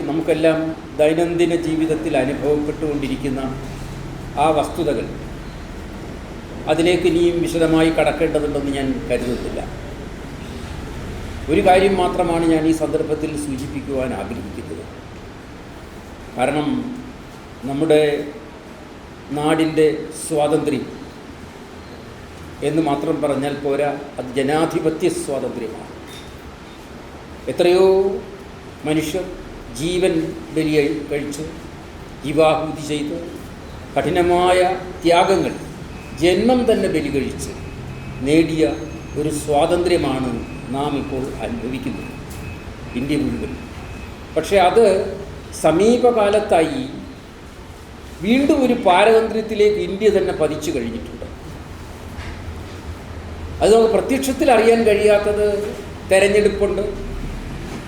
നമുക്കെല്ലാം ദൈനംദിന ജീവിതത്തിൽ അനുഭവപ്പെട്ടുകൊണ്ടിരിക്കുന്ന ആ വസ്തുതകൾ അതിലേക്ക് ഇനിയും വിശദമായി കടക്കേണ്ടതുണ്ടെന്ന് ഞാൻ കരുതുന്നില്ല. ഒരു കാര്യം മാത്രമാണ് ഞാൻ ഈ സന്ദർഭത്തിൽ സൂചിപ്പിക്കുവാൻ ആഗ്രഹിക്കുന്നത്. കാരണം നമ്മുടെ നാടിൻ്റെ സ്വാതന്ത്ര്യം എന്ന് മാത്രം പറഞ്ഞാൽ പോരാ, അത് ജനാധിപത്യ സ്വാതന്ത്ര്യമാണ്. എത്രയോ മനുഷ്യർ ജീവൻ ബലി കഴിച്ച് ജീവാഹുതി ചെയ്ത് കഠിനമായ ത്യാഗങ്ങൾ ജന്മം തന്നെ ബലി കഴിച്ച് നേടിയ ഒരു സ്വാതന്ത്ര്യമാണ് നാം ഇപ്പോൾ അനുഭവിക്കുന്നത്, ഇന്ത്യ മുഴുവൻ. പക്ഷേ അത് സമീപകാലത്തായി വീണ്ടും ഒരു പാരതന്ത്ര്യത്തിലേക്ക് ഇന്ത്യ തന്നെ പതിച്ചു കഴിഞ്ഞിട്ടുണ്ട്. അത് നമുക്ക് പ്രത്യക്ഷത്തിൽ അറിയാൻ കഴിയാത്തത് തെരഞ്ഞെടുപ്പുണ്ട്,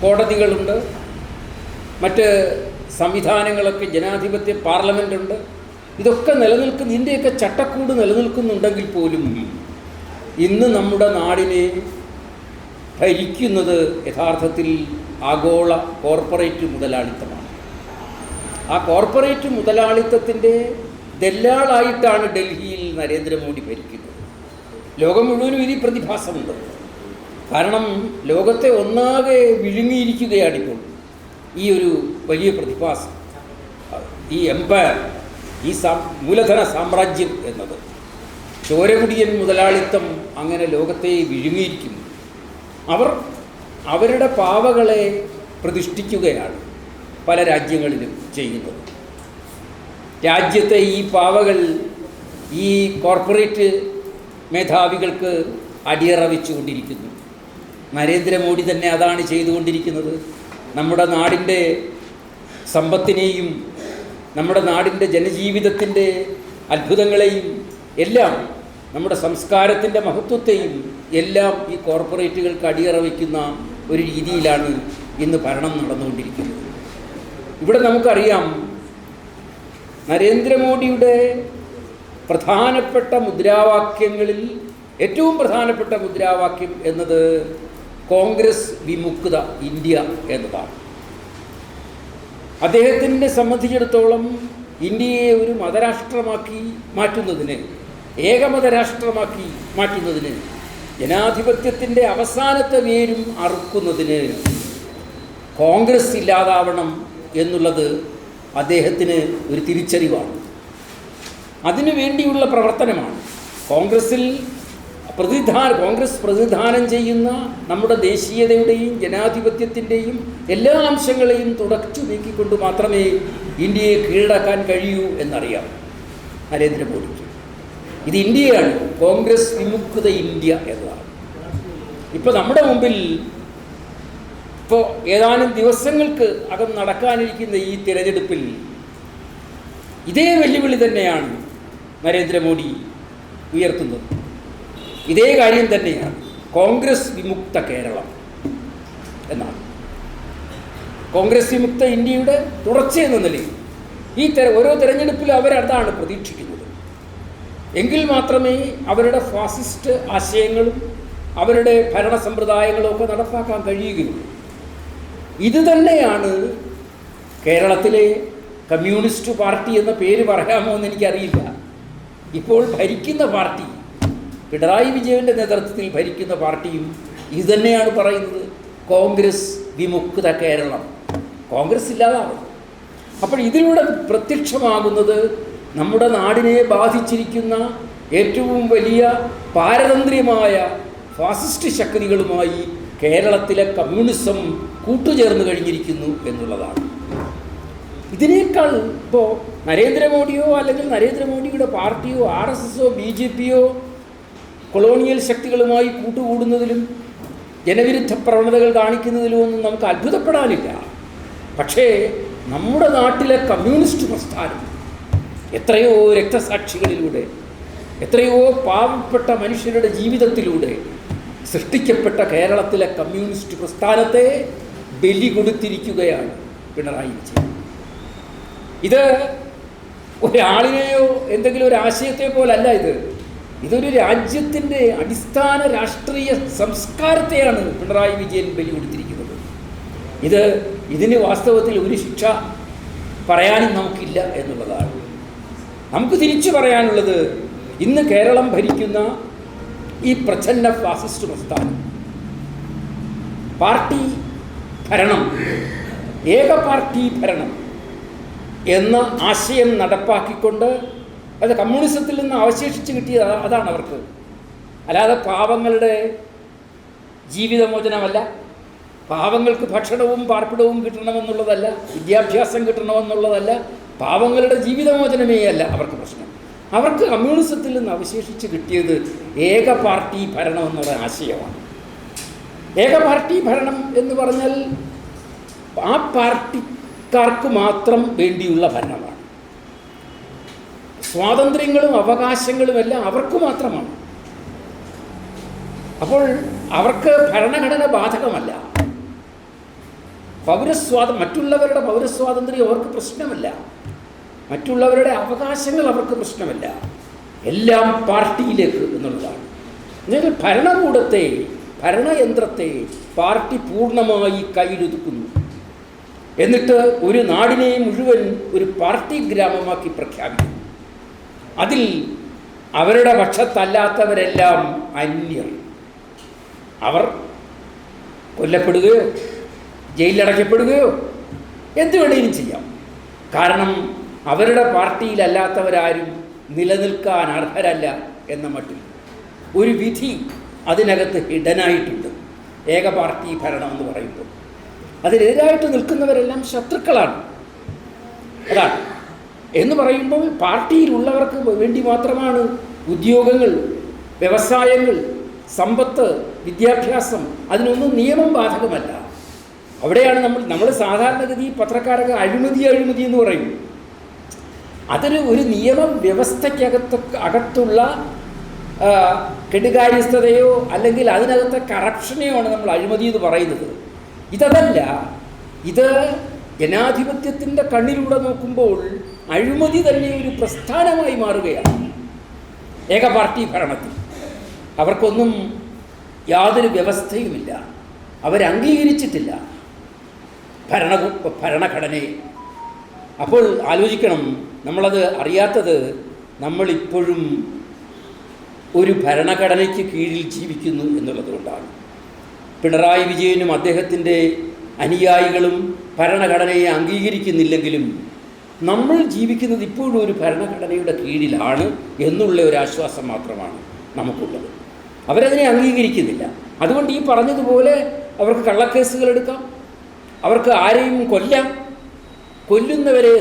കോടതികളുണ്ട്, മറ്റ് സംവിധാനങ്ങളൊക്കെ, ജനാധിപത്യ പാർലമെൻറ്റുണ്ട്. ഇതൊക്കെ നിലനിൽക്കുന്ന, ഇന്ത്യയൊക്കെ ചട്ടക്കൂട് നിലനിൽക്കുന്നുണ്ടെങ്കിൽ പോലും ഇന്ന് നമ്മുടെ നാടിനെ ഭരിക്കുന്നത് യഥാർത്ഥത്തിൽ ആഗോള കോർപ്പറേറ്റ് മുതലാളിത്തമാണ്. ആ കോർപ്പറേറ്റ് മുതലാളിത്തത്തിൻ്റെ ദല്ലാളായിട്ടാണ് ഡൽഹിയിൽ നരേന്ദ്രമോദി ഭരിക്കുന്നത്. ലോകം മുഴുവനും ഈ പ്രതിഭാസമുണ്ട്. കാരണം ലോകത്തെ ഒന്നാകെ വിഴുങ്ങിയിരിക്കുകയാണിപ്പോൾ ഈ ഒരു വലിയ പ്രതിഭാസം, ഈ എംപയർ, ഈ മൂലധന സാമ്രാജ്യം എന്നത്. ചോരകുടിയൻ മുതലാളിത്തം അങ്ങനെ ലോകത്തെ വിഴുങ്ങിയിരിക്കുന്നു. അവർ അവരുടെ പാവകളെ പ്രതിഷ്ഠിക്കുകയാണ് പല രാജ്യങ്ങളിലും ചെയ്യുന്നത്. രാജ്യത്തെ ഈ പാവകൾ ഈ കോർപ്പറേറ്റ് മേധാവികൾക്ക് അടിയറ വെച്ചുകൊണ്ടിരിക്കുന്നു. നരേന്ദ്രമോദി തന്നെ അതാണ് ചെയ്തുകൊണ്ടിരിക്കുന്നത്. നമ്മുടെ നാടിൻ്റെ സമ്പത്തിനെയും നമ്മുടെ നാടിൻ്റെ ജനജീവിതത്തിൻ്റെ അത്ഭുതങ്ങളെയും എല്ലാം, നമ്മുടെ സംസ്കാരത്തിൻ്റെ മഹത്വത്തെയും എല്ലാം ഈ കോർപ്പറേറ്റുകൾക്ക് അടിയറ വയ്ക്കുന്ന ഒരു രീതിയിലാണ് ഇന്ന് ഭരണം നടന്നുകൊണ്ടിരിക്കുന്നത്. ഇവിടെ നമുക്കറിയാം, നരേന്ദ്രമോദിയുടെ പ്രധാനപ്പെട്ട മുദ്രാവാക്യങ്ങളിൽ ഏറ്റവും പ്രധാനപ്പെട്ട മുദ്രാവാക്യം എന്നത് കോൺഗ്രസ് വിമുക്ത ഇന്ത്യ എന്നതാണ്. അദ്ദേഹത്തിനെ സംബന്ധിച്ചിടത്തോളം ഇന്ത്യയെ ഒരു മതരാഷ്ട്രമാക്കി മാറ്റുന്നതിന്, ഏകമതരാഷ്ട്രമാക്കി മാറ്റുന്നതിന്, ജനാധിപത്യത്തിൻ്റെ അവസാനത്തെ വേരും അറുക്കുന്നതിന് കോൺഗ്രസ് ഇല്ലാതാവണം എന്നുള്ളത് അദ്ദേഹത്തിന് ഒരു തിരിച്ചറിവാണ്. അതിനു വേണ്ടിയുള്ള പ്രവർത്തനമാണ്. കോൺഗ്രസ് പ്രതിനിധാനം ചെയ്യുന്ന നമ്മുടെ ദേശീയതയുടെയും ജനാധിപത്യത്തിൻ്റെയും എല്ലാ അംശങ്ങളെയും തുടച്ചു നീക്കിക്കൊണ്ട് മാത്രമേ ഇന്ത്യയെ കീഴടക്കാൻ കഴിയൂ എന്നറിയാം നരേന്ദ്രമോദിക്ക്. ഇത് ഇന്ത്യയാണ്, കോൺഗ്രസ് വിമുക്ത ഇന്ത്യ എന്നതാണ്. ഇപ്പോൾ നമ്മുടെ മുമ്പിൽ ഇപ്പോൾ ഏതാനും ദിവസങ്ങൾക്ക് അകം നടക്കാനിരിക്കുന്ന ഈ തിരഞ്ഞെടുപ്പിൽ ഇതേ വെല്ലുവിളി തന്നെയാണ് നരേന്ദ്രമോദി ഉയർത്തുന്നത്. ഇതേ കാര്യം തന്നെയാണ് കോൺഗ്രസ് വിമുക്ത കേരളം എന്നാണ്. കോൺഗ്രസ് വിമുക്ത ഇന്ത്യയുടെ തുടർച്ചയെന്ന നിലയിൽ ഈ ഓരോ തെരഞ്ഞെടുപ്പിലും അവരതാണ് പ്രതീക്ഷിക്കുന്നത്. എങ്കിൽ മാത്രമേ അവരുടെ ഫാസിസ്റ്റ് ആശയങ്ങളും അവരുടെ ഭരണ സമ്പ്രദായങ്ങളും ഒക്കെ നടപ്പാക്കാൻ കഴിയുകയുള്ളൂ. ഇത് തന്നെയാണ് കേരളത്തിലെ കമ്മ്യൂണിസ്റ്റ് പാർട്ടി എന്ന പേര് പറയാമോ എന്ന് എനിക്കറിയില്ല. ഇപ്പോൾ ഭരിക്കുന്ന പാർട്ടി, പിണറായി വിജയൻ്റെ നേതൃത്വത്തിൽ ഭരിക്കുന്ന പാർട്ടിയും ഇത് തന്നെയാണ് പറയുന്നത്, കോൺഗ്രസ് വിമുക്ത കേരളം. കോൺഗ്രസ് ഇല്ലാതാവും. അപ്പോൾ ഇതിലൂടെ പ്രത്യക്ഷമാകുന്നത് നമ്മുടെ നാടിനെ ബാധിച്ചിരിക്കുന്ന ഏറ്റവും വലിയ പാരതന്ത്ര്യമായ ഫാസിസ്റ്റ് ശക്തികളുമായി കേരളത്തിലെ കമ്മ്യൂണിസം കൂട്ടുചേർന്ന് കഴിഞ്ഞിരിക്കുന്നു എന്നുള്ളതാണ്. ഇതിനേക്കാൾ ഇപ്പോൾ നരേന്ദ്രമോദിയോ അല്ലെങ്കിൽ നരേന്ദ്രമോദിയുടെ പാർട്ടിയോ RSSോ BJPയോ കൊളോണിയൽ ശക്തികളുമായി കൂട്ടുകൂടുന്നതിലും ജനവിരുദ്ധ പ്രവണതകൾ കാണിക്കുന്നതിലും ഒന്നും നമുക്ക് അത്ഭുതപ്പെടാനില്ല. പക്ഷേ നമ്മുടെ നാട്ടിലെ കമ്മ്യൂണിസ്റ്റ് പ്രസ്ഥാനം എത്രയോ രക്തസാക്ഷികളിലൂടെ, എത്രയോ പാവപ്പെട്ട മനുഷ്യരുടെ ജീവിതത്തിലൂടെ സൃഷ്ടിക്കപ്പെട്ട കേരളത്തിലെ കമ്മ്യൂണിസ്റ്റ് പ്രസ്ഥാനത്തെ ബലി കൊടുത്തിരിക്കുകയാണ് പിണറായി വിജയൻ. ഇത് ഒരാളിനെയോ എന്തെങ്കിലും ഒരു ആശയത്തെ പോലല്ല. ഇതൊരു രാജ്യത്തിൻ്റെ അടിസ്ഥാന രാഷ്ട്രീയ സംസ്കാരത്തെയാണ് പിണറായി വിജയൻ ബലി കൊടുത്തിരിക്കുന്നത്. ഇത് ഇതിന് വാസ്തവത്തിൽ ഒരു ശിക്ഷ പറയാനും നമുക്കില്ല എന്നുള്ളതാണ്. നമുക്ക് തിരിച്ചു പറയാനുള്ളത്, ഇന്ന് കേരളം ഭരിക്കുന്ന ഈ പ്രച്ഛന്ന ഫാസിസ്റ്റ് പ്രസ്ഥാനം പാർട്ടി ഭരണം, ഏക പാർട്ടി ഭരണം എന്ന ആശയം നടപ്പാക്കിക്കൊണ്ട് അത് കമ്മ്യൂണിസത്തിൽ നിന്ന് അവശേഷിച്ച് കിട്ടിയത് അതാണ് അവർക്ക്. അല്ലാതെ പാവങ്ങളുടെ ജീവിതമോചനമല്ല, പാവങ്ങൾക്ക് ഭക്ഷണവും പാർപ്പിടവും കിട്ടണമെന്നുള്ളതല്ല, വിദ്യാഭ്യാസം കിട്ടണമെന്നുള്ളതല്ല, പാവങ്ങളുടെ ജീവിതമോചനമേ അല്ല അവർക്ക് പ്രശ്നം. അവർക്ക് കമ്മ്യൂണിസത്തിൽ നിന്ന് അവശേഷിച്ച് കിട്ടിയത് ഏക പാർട്ടി ഭരണം എന്നുള്ള ആശയമാണ്. ഏക പാർട്ടി ഭരണം എന്ന് പറഞ്ഞാൽ ആ പാർട്ടിക്കാർക്ക് മാത്രം വേണ്ടിയുള്ള ഭരണമാണ്. സ്വാതന്ത്ര്യങ്ങളും അവകാശങ്ങളുമെല്ലാം അവർക്ക് മാത്രമാണ്. അപ്പോൾ അവർക്ക് ഭരണഘടന ബാധകമല്ല. മറ്റുള്ളവരുടെ പൗരസ്വാതന്ത്ര്യം അവർക്ക് പ്രശ്നമല്ല, മറ്റുള്ളവരുടെ അവകാശങ്ങൾ അവർക്ക് പ്രശ്നമല്ല. എല്ലാം പാർട്ടിയിലേക്ക് എന്നുള്ളതാണ്. എന്നുവെച്ചാൽ ഭരണകൂടത്തെ, ഭരണയന്ത്രത്തെ പാർട്ടി പൂർണ്ണമായി കയ്യിലൊതുക്കുന്നു. എന്നിട്ട് ഒരു നാടിനെ മുഴുവൻ ഒരു പാർട്ടി ഗ്രാമമാക്കി പ്രഖ്യാപിക്കുന്നു. അതിൽ അവരുടെ പക്ഷത്തല്ലാത്തവരെല്ലാം അന്യർ. അവർ കൊല്ലപ്പെടുകയോ ജയിലിലടയ്ക്കപ്പെടുകയോ എന്ത് വേണമെങ്കിലും ചെയ്യാം. കാരണം അവരുടെ പാർട്ടിയിലല്ലാത്തവരാരും നിലനിൽക്കാൻ അർഹരല്ല എന്ന മട്ടിൽ ഒരു വിധി അതിനകത്ത് ഹിഡനായിട്ടുണ്ട്. ഏക പാർട്ടി ഭരണം എന്ന് പറയുമ്പോൾ അതിനെതിരായിട്ട് നിൽക്കുന്നവരെല്ലാം ശത്രുക്കളാണ്. അതാണ് എന്ന് പറയുമ്പോൾ പാർട്ടിയിലുള്ളവർക്ക് വേണ്ടി മാത്രമാണ് ഉദ്യോഗങ്ങൾ, വ്യവസായങ്ങൾ, സമ്പത്ത്, വിദ്യാഭ്യാസം, അതിനൊന്നും നിയമം ബാധകമല്ല. അവിടെയാണ് നമ്മൾ സാധാരണഗതി പത്രക്കാരൊക്കെ അഴിമതി എന്ന് പറയും. ഒരു നിയമ വ്യവസ്ഥയ്ക്കകത്തുള്ള കെടുകാര്യസ്ഥതയോ അല്ലെങ്കിൽ അതിനകത്തെ കറപ്ഷനെയോ ആണ് നമ്മൾ അഴിമതി എന്ന് പറയുന്നത്. ഇതല്ല, ഇത് ജനാധിപത്യത്തിൻ്റെ കണ്ണിലൂടെ നോക്കുമ്പോൾ അഴിമതി തന്നെ ഒരു പ്രസ്ഥാനമായി മാറുകയാണ്. ഏക പാർട്ടി ഭരണത്തിൽ അവർക്കൊന്നും യാതൊരു വ്യവസ്ഥയുമില്ല, അവരംഗീകരിച്ചിട്ടില്ല ഭരണഘടനയെ. അപ്പോൾ ആലോചിക്കണം, നമ്മളത് അറിയാത്തത് നമ്മളിപ്പോഴും ഒരു ഭരണഘടനയ്ക്ക് കീഴിൽ ജീവിക്കുന്നു എന്നുള്ളത് കൊണ്ടാണ്. പിണറായി വിജയനും അദ്ദേഹത്തിൻ്റെ അനുയായികളും ഭരണഘടനയെ അംഗീകരിക്കുന്നില്ലെങ്കിലും നമ്മൾ ജീവിക്കുന്നത് ഇപ്പോഴും ഒരു ഭരണഘടനയുടെ കീഴിലാണ് എന്നുള്ള ഒരു ആശ്വാസം മാത്രമാണ് നമുക്കുള്ളത്. അവരതിനെ അംഗീകരിക്കുന്നില്ല. അതുകൊണ്ട് ഈ പറഞ്ഞതുപോലെ അവർക്ക് കള്ളക്കേസുകൾ എടുക്കാം, അവർക്ക് ആരെയും കൊല്ലാം, കൊല്ലുന്നവരെ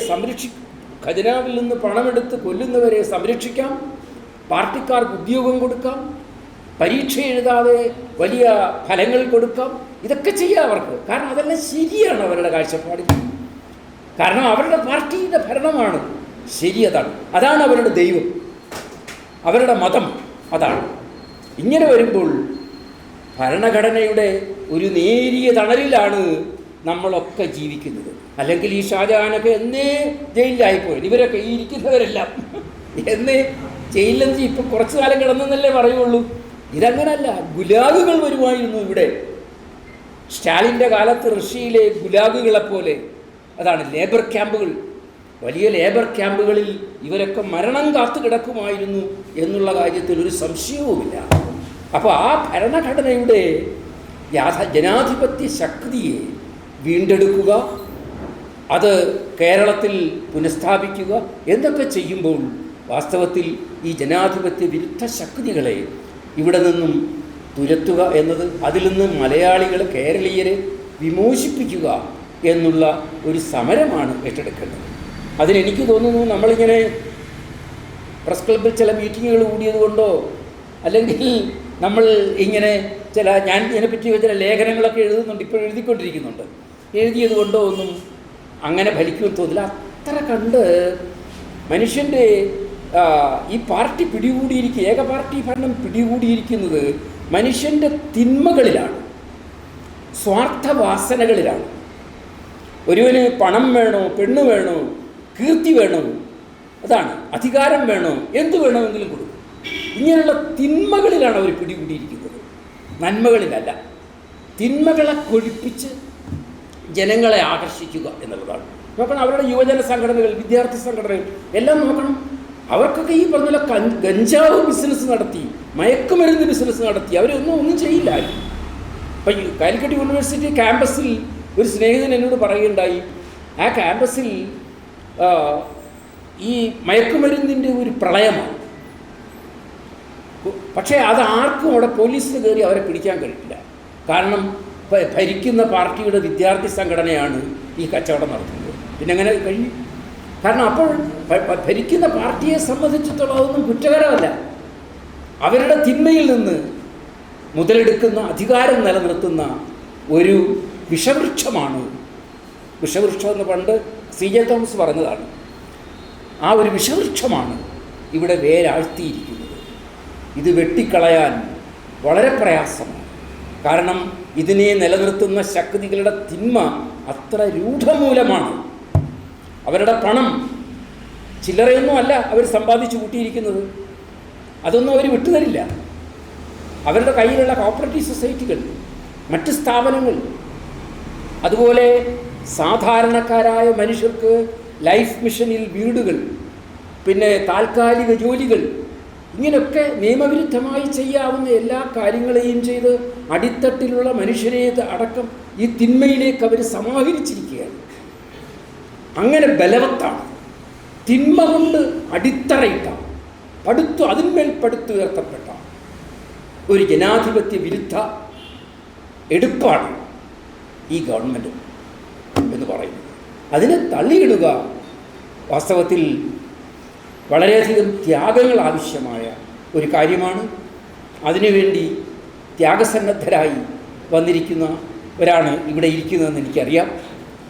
ഖജനാവിൽ നിന്ന് പണമെടുത്ത് കൊല്ലുന്നവരെ സംരക്ഷിക്കാം, പാർട്ടിക്കാർക്ക് ഉദ്യോഗം കൊടുക്കാം, പരീക്ഷ എഴുതാതെ വലിയ ഫലങ്ങൾ കൊടുക്കാം. ഇതൊക്കെ ചെയ്യാം അവർക്ക്. കാരണം അതെല്ലാം ശരിയാണ് അവരുടെ കാഴ്ചപ്പാടിൽ. കാരണം അവരുടെ പാർട്ടിയുടെ ഭരണമാണ് ശരി. അതാണ് അവരുടെ ദൈവം, അവരുടെ മതം അതാണ്. ഇങ്ങനെ വരുമ്പോൾ ഭരണഘടനയുടെ ഒരു നേരിയ തണലിലാണ് നമ്മളൊക്കെ ജീവിക്കുന്നത്. അല്ലെങ്കിൽ ഈ ഷാജഹാനൊക്കെ എന്നേ ജയിലിലായിപ്പോയി. ഇവരൊക്കെ ഈ ഇരിക്കുന്നവരെല്ലാം എന്നേ ജയിലിലെന്ന് ഇപ്പം കുറച്ചു കാലം കിടന്നെന്നല്ലേ പറയുള്ളൂ. ഇതങ്ങനല്ല, ഗുലാഗുകൾ വരുമായിരുന്നു ഇവിടെ. സ്റ്റാലിൻ്റെ കാലത്ത് റഷ്യയിലെ ഗുലാഗുകളെപ്പോലെ, അതാണ് ലേബർ ക്യാമ്പുകൾ, വലിയ ലേബർ ക്യാമ്പുകളിൽ ഇവരൊക്കെ മരണം കാത്തു കിടക്കുമായിരുന്നു എന്നുള്ള കാര്യത്തിൽ ഒരു സംശയവുമില്ല. അപ്പോൾ ആ ഭരണഘടനയുടെ ജനാധിപത്യ ശക്തിയെ വീണ്ടെടുക്കുക, അത് കേരളത്തിൽ പുനഃസ്ഥാപിക്കുക എന്നൊക്കെ ചെയ്യുമ്പോൾ വാസ്തവത്തിൽ ഈ ജനാധിപത്യ വിരുദ്ധ ശക്തികളെ ഇവിടെ നിന്നും തുരത്തുക എന്നത്, അതിൽ നിന്ന് മലയാളികൾ, കേരളീയരെ വിമോചിപ്പിക്കുക എന്നുള്ള ഒരു സമരമാണ് ഏറ്റെടുക്കേണ്ടത്. അതിനെനിക്ക് തോന്നുന്നു നമ്മളിങ്ങനെ പ്രസ് ക്ലബ്ബിൽ ചില മീറ്റിങ്ങുകൾ കൂടിയതുകൊണ്ടോ അല്ലെങ്കിൽ നമ്മൾ ഇങ്ങനെ ഞാൻ ഇതിനെപ്പറ്റി ചില ലേഖനങ്ങളൊക്കെ എഴുതുന്നുണ്ട്, ഇപ്പോൾ എഴുതിക്കൊണ്ടിരിക്കുന്നുണ്ട്, എഴുതിയത് കൊണ്ടോ ഒന്നും അങ്ങനെ ഫലിക്കുമെന്ന് തോന്നില്ല. അത്ര കണ്ട് മനുഷ്യൻ്റെ ഈ പാർട്ടി ഏക പാർട്ടി ഭരണം പിടികൂടിയിരിക്കുന്നത് മനുഷ്യൻ്റെ തിന്മകളിലാണ്, സ്വാർത്ഥവാസനകളിലാണ്. ഒരുവന് പണം വേണോ, പെണ്ണ് വേണോ, കീർത്തി വേണോ, അതാണ് അധികാരം വേണോ, എന്തു വേണമെങ്കിലും കൊടുക്കും. ഇങ്ങനെയുള്ള തിന്മകളിലാണ് അവർ പിടികൂടിയിരിക്കുന്നത്, നന്മകളിലല്ല. തിന്മകളെ കൊഴിപ്പിച്ച് ജനങ്ങളെ ആകർഷിക്കുക എന്നുള്ളതാണ്. നോക്കണം, അവരുടെ യുവജന സംഘടനകൾ, വിദ്യാർത്ഥി സംഘടനകൾ എല്ലാം നോക്കണം. അവർക്കൊക്കെ ഈ പറഞ്ഞ ഗഞ്ചാവ് ബിസിനസ് നടത്തി, മയക്കുമരുന്ന് ബിസിനസ് നടത്തി ഒന്നും ചെയ്യില്ല. ഇപ്പം കാലിക്കറ്റ് യൂണിവേഴ്സിറ്റി ക്യാമ്പസിൽ ഒരു സ്നേഹിതൻ എന്നോട് പറയുകയുണ്ടായി, ആ ക്യാമ്പസിൽ ഈ മയക്കുമരുന്നിൻ്റെ ഒരു പ്രളയമാണ്. പക്ഷേ അത് ആർക്കും അവിടെ പോലീസിന് കയറി അവരെ പിടിക്കാൻ കഴിയില്ല. കാരണം ഭരിക്കുന്ന പാർട്ടിയുടെ വിദ്യാർത്ഥി സംഘടനയാണ് ഈ കച്ചവടം നടത്തുന്നത്. പിന്നെ എങ്ങനെ കഴിയും? കാരണം അപ്പോൾ ഭരിക്കുന്ന പാർട്ടിയെ സംബന്ധിച്ചിടത്തോളം അതൊന്നും കുറ്റകരമല്ല. അവരുടെ തിന്മയിൽ നിന്ന് മുതലെടുക്കുന്ന, അധികാരം നിലനിർത്തുന്ന ഒരു വിഷവൃക്ഷമാണ്. വിഷവൃക്ഷം എന്ന് പണ്ട് CJ തോമസ് പറഞ്ഞതാണ്. ആ ഒരു വിഷവൃക്ഷമാണ് ഇവിടെ വേരാഴ്ത്തിയിരിക്കുന്നത്. ഇത് വെട്ടിക്കളയാൻ വളരെ പ്രയാസമാണ്. കാരണം ഇതിനെ നിലനിർത്തുന്ന ശക്തികളുടെ തിന്മ അത്ര രൂഢമൂലമാണ്. അവരുടെ പണം ചില്ലറയൊന്നും അല്ല അവർ സമ്പാദിച്ചു കൂട്ടിയിരിക്കുന്നത്. അതൊന്നും അവർ വിട്ടുതരില്ല. അവരുടെ കയ്യിലുള്ള കോപ്പറേറ്റീവ് സൊസൈറ്റികൾ, മറ്റ് സ്ഥാപനങ്ങൾ, അതുപോലെ സാധാരണക്കാരായ മനുഷ്യർക്ക് ലൈഫ് മിഷനിൽ വീടുകൾ, പിന്നെ താൽക്കാലിക ജോലികൾ, ഇങ്ങനെയൊക്കെ നിയമവിരുദ്ധമായി ചെയ്യാവുന്ന എല്ലാ കാര്യങ്ങളെയും ചെയ്ത് അടിത്തട്ടിലുള്ള മനുഷ്യരെ അടക്കം ഈ തിന്മയിലേക്ക് അവർ സമാഹരിച്ചിരിക്കുകയാണ്. അങ്ങനെ ബലവത്താണ്. തിന്മ കൊണ്ട് അടിത്തറയിട്ട, അതിന്മേൽ പടുത്തുയർത്തപ്പെട്ട ഒരു ജനാധിപത്യ വിരുദ്ധ എടുപ്പാണ് ഈ ഗവൺമെൻറ് എന്ന് പറയുന്നത്. അതിനെ തള്ളിയിടുക വാസ്തവത്തിൽ വളരെയധികം ത്യാഗങ്ങൾ ആവശ്യമായ ഒരു കാര്യമാണ്. അതിനുവേണ്ടി ത്യാഗസന്നദ്ധരായി വന്നിരിക്കുന്നവരാണ് ഇവിടെ ഇരിക്കുന്നതെന്ന് എനിക്കറിയാം.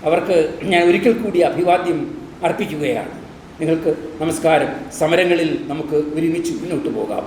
അവർക്ക് ഞാൻ ഒരിക്കൽ കൂടി അഭിവാദ്യം അർപ്പിക്കുകയാണ്. നിങ്ങൾക്ക് നമസ്കാരം. സമരങ്ങളിൽ നമുക്ക് ഒരുമിച്ച് മുന്നോട്ട് പോകാം.